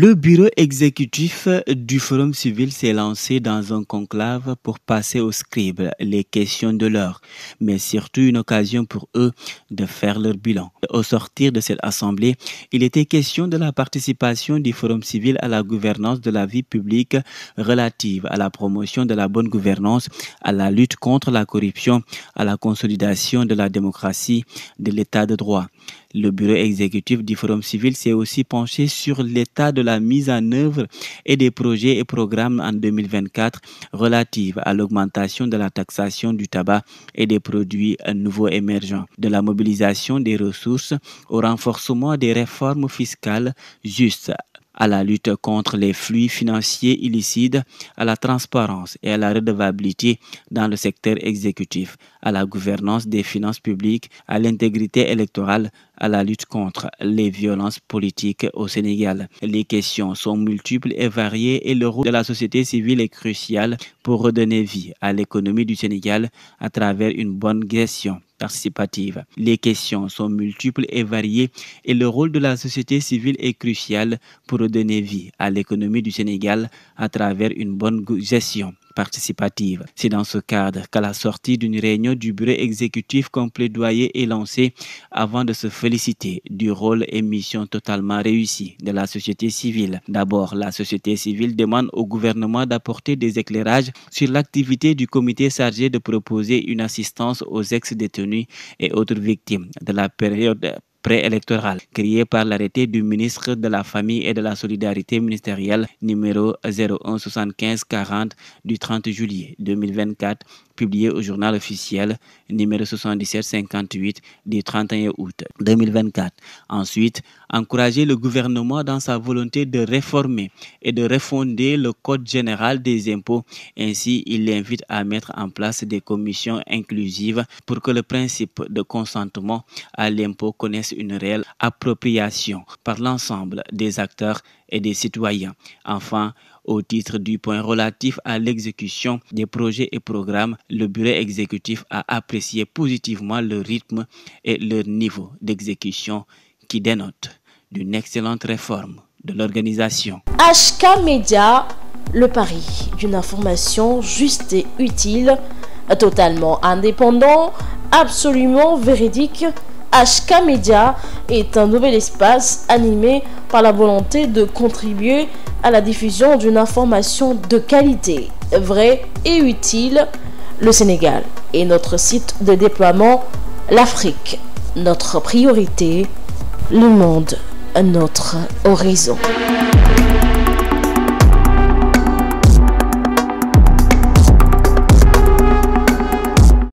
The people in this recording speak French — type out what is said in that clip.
Le bureau exécutif du Forum civil s'est lancé dans un conclave pour passer au scribe les questions de l'heure, mais surtout une occasion pour eux de faire leur bilan. Au sortir de cette assemblée, il était question de la participation du Forum civil à la gouvernance de la vie publique relative à la promotion de la bonne gouvernance, à la lutte contre la corruption, à la consolidation de la démocratie, de l'état de droit. Le bureau exécutif du Forum civil s'est aussi penché sur l'état de la mise en œuvre et des projets et programmes en 2024 relatifs à l'augmentation de la taxation du tabac et des produits nouveaux émergents, de la mobilisation des ressources au renforcement des réformes fiscales justes, à la lutte contre les flux financiers illicites, à la transparence et à la redevabilité dans le secteur exécutif, à la gouvernance des finances publiques, à l'intégrité électorale, à la lutte contre les violences politiques au Sénégal. Les questions sont multiples et variées et le rôle de la société civile est crucial pour redonner vie à l'économie du Sénégal à travers une bonne gestion participative. Les questions sont multiples et variées et le rôle de la société civile est crucial pour redonner vie à l'économie du Sénégal à travers une bonne gestion participative. C'est dans ce cadre qu'à la sortie d'une réunion du bureau exécutif qu'un plaidoyer est lancé avant de se féliciter du rôle et mission totalement réussi de la société civile. D'abord, la société civile demande au gouvernement d'apporter des éclairages sur l'activité du comité chargé de proposer une assistance aux ex-détenus et autres victimes de la période préélectorale, créé par l'arrêté du ministre de la Famille et de la Solidarité ministérielle numéro 01 75 40 du 30 juillet 2024, publié au journal officiel numéro 77 58 du 31 août 2024. Ensuite, encourager le gouvernement dans sa volonté de réformer et de refonder le Code général des impôts. Ainsi, il l'invite à mettre en place des commissions inclusives pour que le principe de consentement à l'impôt connaisse une réelle appropriation par l'ensemble des acteurs et des citoyens. Enfin, au titre du point relatif à l'exécution des projets et programmes, le bureau exécutif a apprécié positivement le rythme et le niveau d'exécution qui dénotent d'une excellente réforme de l'organisation. HK Média, le pari d'une information juste et utile, totalement indépendant, absolument véridique. HK Média est un nouvel espace animé par la volonté de contribuer à la diffusion d'une information de qualité, vraie et utile. Le Sénégal est notre site de déploiement, l'Afrique, notre priorité, le monde, notre horizon.